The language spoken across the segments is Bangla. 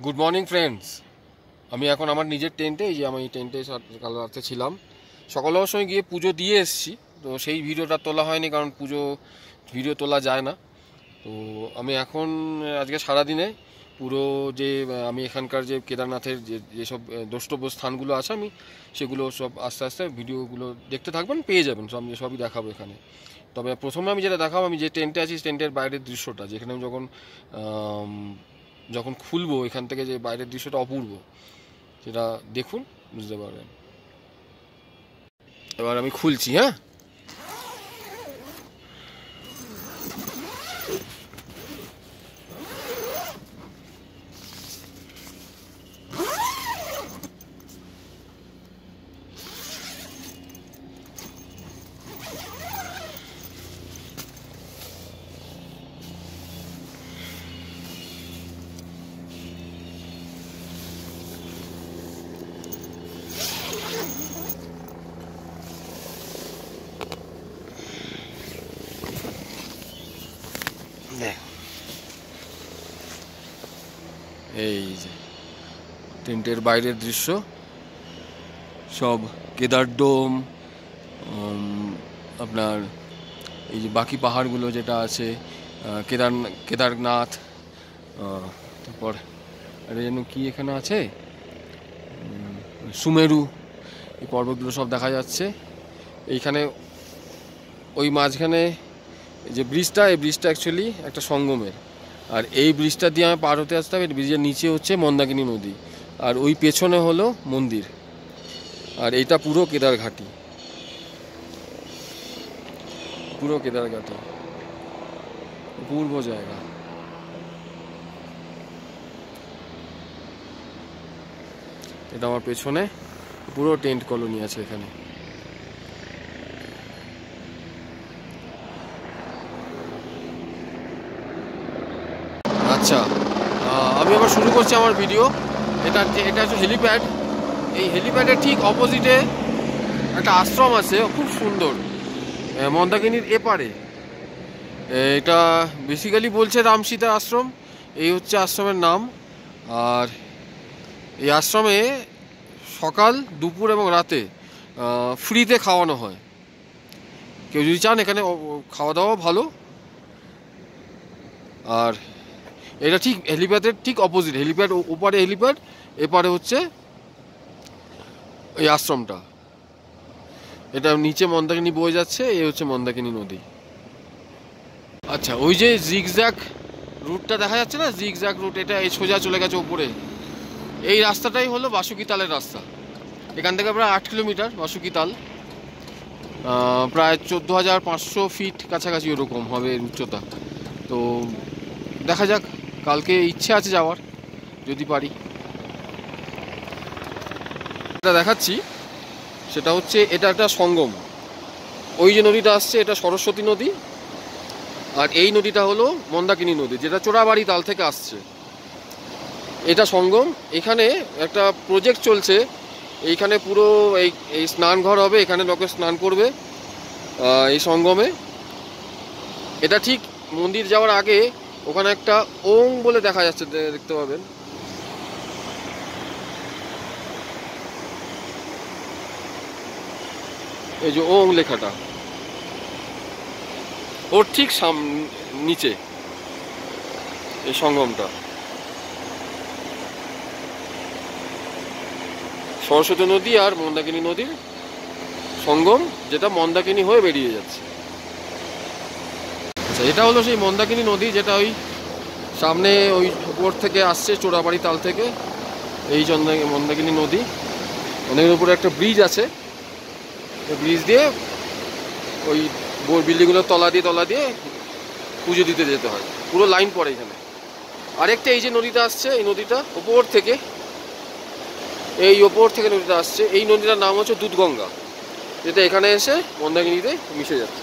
Good morning friends. আমি এখন আমার নিজের টেন্টে, এই যে আমি টেন্টে কাল রাতে ছিলাম, সকালের সময় গিয়ে পুজো দিয়ে এসেছি। তো সেই ভিডিওটা তোলা হয়নি, কারণ পুজো ভিডিও তোলা যায় না। তো আমি এখন আজকে সারাদিনে পুরো যে আমি এখানকার যে কেদারনাথের যেসব দ্রষ্টব্য স্থানগুলো আছে, আমি সেগুলো সব আস্তে আস্তে ভিডিওগুলো দেখতে থাকবেন, পেয়ে যাবেন, সবই দেখাবো এখানে। তবে প্রথমে আমি যেটা দেখাবো, আমি যে টেন্টে আছি টেন্টের বাইরের দৃশ্যটা, যেখানে আমি যখন খুলবো এখান থেকে, যে বাইরের দৃশ্যটা অপূর্ব, সেটা দেখুন, বুঝতে পারবেন। এবার আমি খুলছি, হ্যাঁ। এই যে টেন্টের বাইরের দৃশ্য, সব কেদারডোম, আপনার এই যে বাকি পাহাড়গুলো যেটা আছে, কেদারনাথ, তারপর আরে যেন কি এখানে আছে, সুমেরু, এই পর্বতগুলো সব দেখা যাচ্ছে এইখানে। ওই মাঝখানে যে ব্রিজটা, এই ব্রিজটা অ্যাকচুয়ালি একটা সঙ্গমের, আর এই ব্রিজটা দিয়ে আমি পার হতে আসতাম। এই ব্রিজের নিচে হচ্ছে মন্দাকিনী নদী, আর ওই পেছনে হলো মন্দির, আর এইটা পুরো কেদারঘাটি, পুরো কেদারঘাটি, পূর্ব জায়গা। এটা আমার পেছনে পুরো টেন্ট কলোনি আছে এখানে। আচ্ছা, আমি আবার শুরু করছি আমার ভিডিও। এটা হচ্ছে হেলিপ্যাড। এই হেলিপ্যাডের ঠিক অপোজিটে একটা আশ্রম আছে, খুব সুন্দর, মন্দাকিনীর এপারে। এটা বেসিক্যালি বলছে রামসীতা আশ্রম, এই হচ্ছে আশ্রমের নাম। আর এই আশ্রমে সকাল, দুপুর এবং রাতে ফ্রিতে খাওয়ানো হয়। কেউ যদি চান, এখানে খাওয়া দাওয়া ভালো। আর এটা ঠিক হেলিপ্যাডের ঠিক অপোজিট, হেলিপ্যাড ওপারে হেলিপ্যাড, এপারে হচ্ছে এই আশ্রমটা। এটা নিচে মন্দাকিনী বয়ে যাচ্ছে, এই হচ্ছে মন্দাকিনী নদী। আচ্ছা, ওই যে জিগজ্যাগ রুটটা দেখা যাচ্ছে না, জিগজ্যাগ রুট, এটা এই সোজা চলে গেছে ওপরে। এই রাস্তাটাই হলো বাসুকি তালের রাস্তা। এখান থেকে প্রায় 8 কিলোমিটার বাসুকি তাল, প্রায় 14,500 ফিট কাছাকাছি ওরকম হবে উচ্চতা। তো দেখা যাক, কালকে ইচ্ছে আছে যাওয়ার, যদি পারি। এটা দেখাচ্ছি, সেটা হচ্ছে এটা একটা সঙ্গম। ওই যে নদীটা আসছে, এটা সরস্বতী নদী, আর এই নদীটা হলো মন্দাকিনী নদী, যেটা চোরাবাড়ি তাল থেকে আসছে। এটা সঙ্গম। এখানে একটা প্রজেক্ট চলছে, এইখানে পুরো এই স্নান ঘর হবে, এখানে লোকে স্নান করবে এই সঙ্গমে। এটা ঠিক মন্দির যাওয়ার আগে ওখানে একটা ওং বলে দেখা যাচ্ছে, দেখতে পাবেন। এই যে ওং লেখাটা, ওর ঠিক নিচে এই সঙ্গমটা, সরস্বতী নদী আর মন্দাকিনী নদীর সঙ্গম, যেটা মন্দাকিনী হয়ে বেরিয়ে যাচ্ছে। আচ্ছা, এটা হলো সেই মন্দাকিনী নদী, যেটা ওই সামনে ওই উপর থেকে আসছে, চোরাবাড়ি তাল থেকে। এই মন্দাকিনী নদী, নদীর উপরে একটা ব্রিজ আছে, ওই ব্রিজ দিয়ে ওই বিল্ডিংগুলোর তলা দিয়ে পুজো দিতে যেতে হয়, পুরো লাইন পড়ে এখানে। আরেকটা এই যে নদীটা আসছে, এই নদীটা ওপর থেকে, এই ওপর থেকে নদীটা আসছে, এই নদীটার নাম হচ্ছে দুধগঙ্গা, যেটা এখানে এসে মন্দাকিনীতে মিশে যাচ্ছে।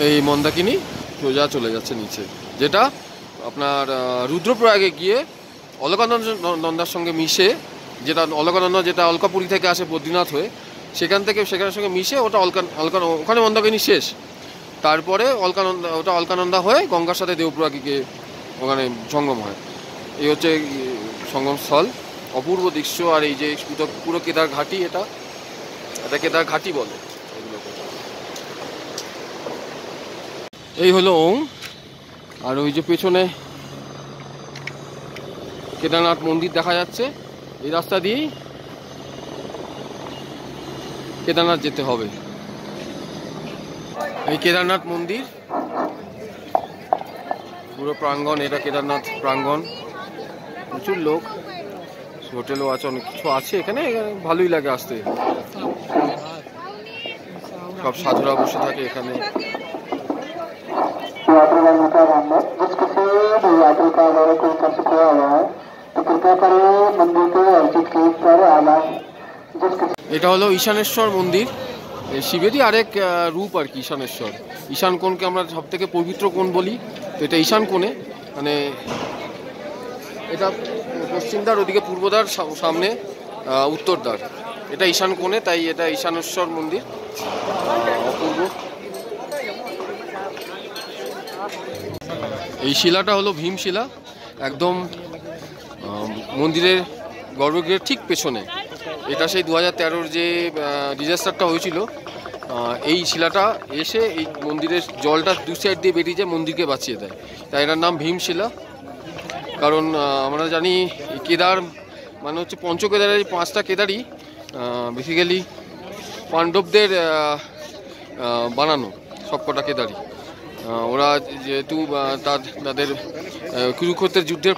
এই মন্দাকিনী সোজা চলে যাচ্ছে নিচে, যেটা আপনার রুদ্রপ্রয়াগে গিয়ে অলকানন্দার সঙ্গে মিশে, যেটা অলকানন্দা, যেটা অলকাপুরী থেকে আসে বদ্রীনাথ হয়ে, সেখানের সঙ্গে মিশে ওটা ওখানে মন্দাকিনী শেষ। তারপরে ওটা অলকানন্দা হয়ে গঙ্গার সাথে দেবপ্রয়াগে ওখানে সঙ্গম হয়। এই হচ্ছে সঙ্গমস্থল, অপূর্ব দৃশ্য। আর এই যে পুরো কেদার ঘাটি, এটা কেদার ঘাটি বলে এগুলোকে। এই হলো ওম। আর ওই যে পেছনে কেদারনাথ মন্দির দেখা যাচ্ছে। এই রাস্তা দিয়েই কেদারনাথ যেতে হবে। এই কেদারনাথ মন্দির পুরো প্রাঙ্গণ, এটা কেদারনাথ প্রাঙ্গণ। প্রচুর লোক, হোটেলও আছে, অনেক কিছু আছে এখানে। ভালোই লাগে আসতে, সব সাধুরা বসে থাকে এখানে। এটা হলো ঈশানেশ্বর মন্দির, শিবেরই আরেক রূপ আর কি ঈশানেশ্বর। ঈশান কোণকে আমরা সব থেকে পবিত্র কোণ বলি, তো এটা ঈশান কোণে, মানে এটা পশ্চিম দ্বার, ওদিকে পূর্ব দ্বার, সামনে উত্তর দ্বার। এটা ঈশান কোণে, তাই এটা ঈশানেশ্বর মন্দির। অপূর্ব। এই শিলাটা হলো ভীমশিলা, একদম মন্দিরের গর্ভগৃহের ঠিক পেছনে। এটা সেই 2013 যে ডিজাস্টারটা হয়েছিল, এই শিলাটা এসে এই মন্দিরের জলটা দু সাইড দিয়ে বেরিয়ে যায়, মন্দিরকে বাঁচিয়ে দেয়। তাই এটার নাম ভীমশিলা। কারণ আমরা জানি কেদার মানে হচ্ছে পঞ্চকেদারের 5টা কেদারই বেসিক্যালি পাণ্ডবদের বানানো, সবকটা কেদারই। ওরা যেহেতু তাদের কুরুক্ষেত্রের যুদ্ধের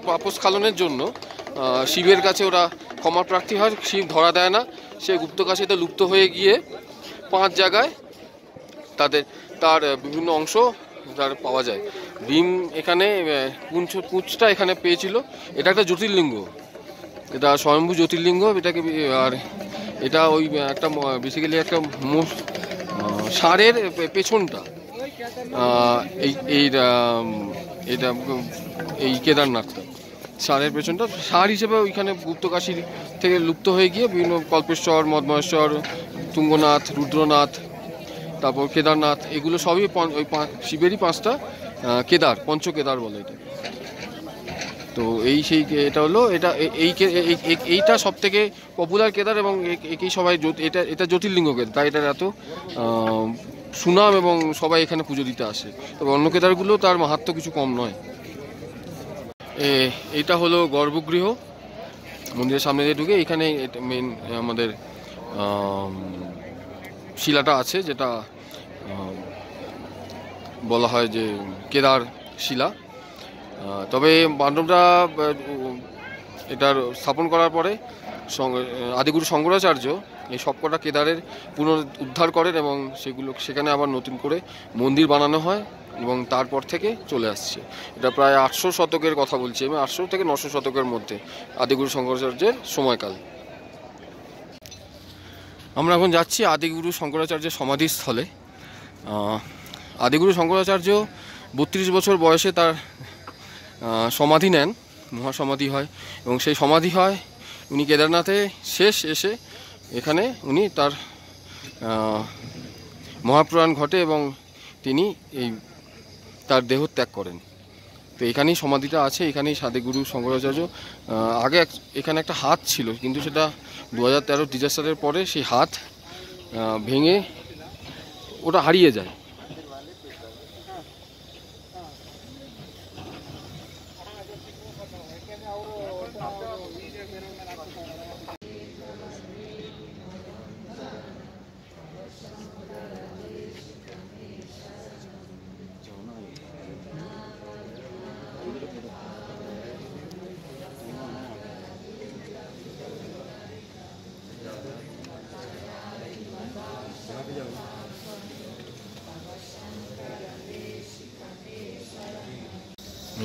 পাপস্খলনের জন্য শিবের কাছে ওরা ক্ষমা প্রার্থী হয়। শিব ধরা দেয় না, সে গুপ্তকাশীতে লুপ্ত হয়ে গিয়ে 5 জায়গায় তার বিভিন্ন অংশ তার পাওয়া যায়। ভীম এখানে পুঁছটা এখানে পেয়েছিল। এটা একটা জ্যোতির্লিঙ্গ, এটা স্বয়ম্ভু জ্যোতির্লিঙ্গ এটাকে। আর এটা ওই একটা বেসিক্যালি একটা ষাঁড়ের পেছনটা, এটা এই কেদারনাথটা ষাঁড়ের পেছনটা, ষাঁড় হিসেবে ওইখানে গুপ্তকাশী থেকে লুপ্ত হয়ে গিয়ে বিভিন্ন কল্পেশ্বর, মদমহেশ্বর, তুঙ্গনাথ, রুদ্রনাথ, তারপর কেদারনাথ, এগুলো সবই ওই শিবেরই 5টা কেদার, পঞ্চকেদার বলে এটা। তো এটা হলো এইটা সব থেকে পপুলার কেদার, এবং একেই সবাই এটা জ্যোতির্লিঙ্গ কেদার, তাই এটার এত সুনাম এবং সবাই এখানে পুজো দিতে আসে। তবে অন্য কেদারগুলো তার মাহাত্ম্য কিছু কম নয়। এইটা হলো গর্ভগৃহ, মন্দিরের সামনে দিয়ে ঢুকে এখানে মেন আমাদের শিলাটা আছে, যেটা বলা হয় যে কেদার শিলা। তবে পাণ্ডবরা এটার স্থাপন করার পরে আদিগুরু শঙ্করাচার্য এই সবকটা কেদারের পুনরুদ্ধার করেন, এবং সেখানে আবার নতুন করে মন্দির বানানো হয়, এবং তারপর থেকে চলে আসছে। এটা প্রায় 800 শতকের কথা বলছি আমি, 800 থেকে 900 শতকের মধ্যে আদিগুরু শঙ্করাচার্যের সময়কাল। আমরা এখন যাচ্ছি আদিগুরু শঙ্করাচার্যের সমাধিস্থলে। আদিগুরু শঙ্করাচার্য 32 বছর বয়সে তার সমাধি নেন, মহাসমাধি হয়, এবং সেই সমাধি হয় উনি কেদারনাথে শেষ এসে এখানে উনি তার মহাপ্রয়াণ ঘটে, এবং তিনি তার দেহ ত্যাগ করেন। তো এখানেই সমাধিটা আছে, এখানেই আদিগুরু শঙ্করাচার্য। আগে এখানে একটা হাত ছিল, কিন্তু সেটা 2013 ডিজাস্টারের পরে সেই হাত ভেঙে ওটা হারিয়ে যায়।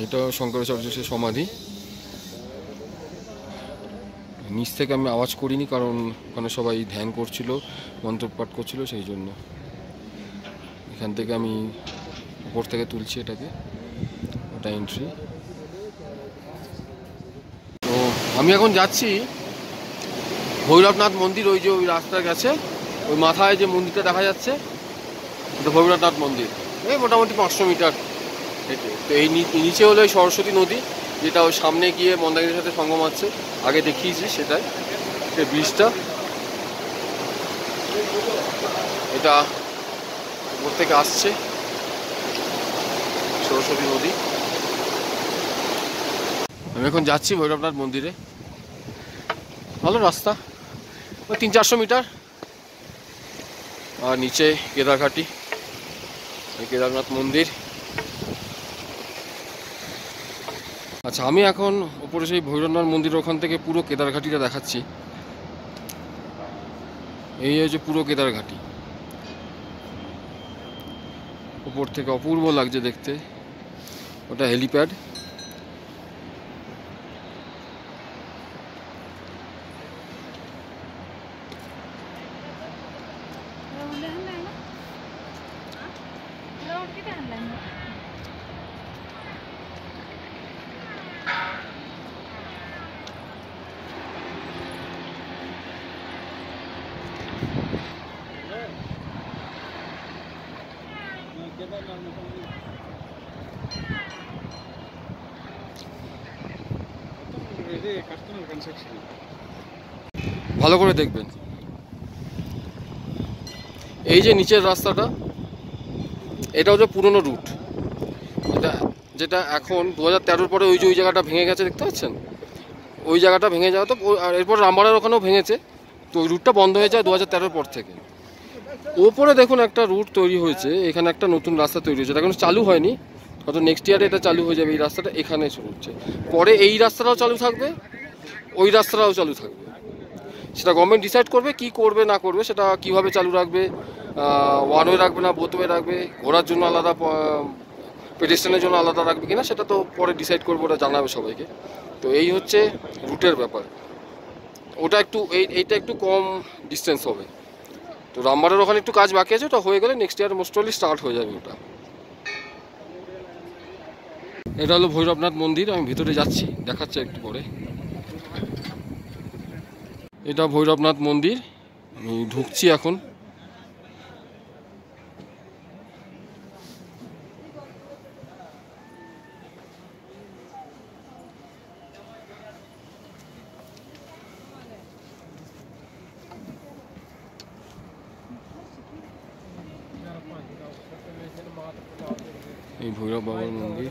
এটা শঙ্করাচার্যের সমাধি। নিচ থেকে আমি আওয়াজ করিনি, কারণ ওখানে সবাই ধ্যান করছিল, মন্ত্রপাঠ করছিল, সেই জন্য। এখান থেকে আমি উপর থেকে তুলছি এটাকে, ওটা এন্ট্রি। তো আমি এখন যাচ্ছি ভৈরবনাথ মন্দির। ওই যে ওই রাস্তা গেছে, ওই মাথায় যে মন্দিরটা দেখা যাচ্ছে, এটা ভৈরবনাথ মন্দির। এই মোটামুটি 500 মিটার হেঁটে। তো এই নিচে হলো এই সরস্বতী নদী, যেটা ওই সামনে গিয়ে মন্দাকিনীর সাথে সঙ্গম আছে, আগে দেখিয়েছি সেটাই, সেই ব্রিজটা। এটা উপর থেকে আসছে সরস্বতী নদী। আমি এখন যাচ্ছি ভৈরবনাথ মন্দিরে। ভালো রাস্তা, ওই 300-400 মিটার। আর নিচে কেদারঘাটি, কেদারনাথ মন্দির। আচ্ছা, আমি এখন উপরে সেই ভৈরবনাথ মন্দির ওখান থেকে পুরো কেদারঘাটিটা দেখাচ্ছি। এই হচ্ছে পুরো কেদারঘাটি, উপর থেকে অপূর্ব লাগছে দেখতে। ওটা হেলিপ্যাড। ভালো করে দেখবেন। এই যে নিচের রাস্তাটা, এটা হচ্ছে পুরনো রুট। যেটা এখন 2013-র পরে ওই যে ওই জায়গাটা ভেঙে গেছে, দেখতে পাচ্ছেন? ওই জায়গাটা ভেঙে যাওয়া তো, আর এরপর রামবাড়ার ওখানেও ভেঙেছে, তো ওই রুটটা বন্ধ হয়ে যায় 2013-র পর থেকে। ওপরে দেখুন একটা রুট তৈরি হয়েছে, এখানে একটা নতুন রাস্তা তৈরি হয়েছে, এটা এখন চালু হয়নি, হয়তো নেক্সট ইয়ারে এটা চালু হয়ে যাবে। এই রাস্তাটা এখানে শুরু হচ্ছে, পরে এই রাস্তাটাও চালু থাকবে, ওই রাস্তাটাও চালু থাকবে। সেটা গভর্নমেন্ট ডিসাইড করবে কি করবে না করবে, সেটা কিভাবে চালু রাখবে, ওয়ান ওয়ে রাখবে না বোথ ওয়ে রাখবে, ঘোরার জন্য আলাদা, পেডেস্ট্রিয়ানের জন্য আলাদা রাখবে কিনা সেটা তো পরে ডিসাইড করবে, ওটা জানাবে সবাইকে। তো এই হচ্ছে রুটের ব্যাপার। ওটা একটু এইটা একটু কম ডিস্টেন্স হবে। তো রামবাড়ার ওখানে একটু কাজ বাকি আছে, ওটা হয়ে গেলে next year most probably start হয়ে যাবে ওটা। এটা হলো ভৈরবনাথ মন্দির, আমি ভিতরে যাচ্ছি, দেখাচ্ছে একটু পরে। এটা ভৈরবনাথ মন্দির, আমি ঢুকছি এখন। এই ভৈরব বাবার মন্দির।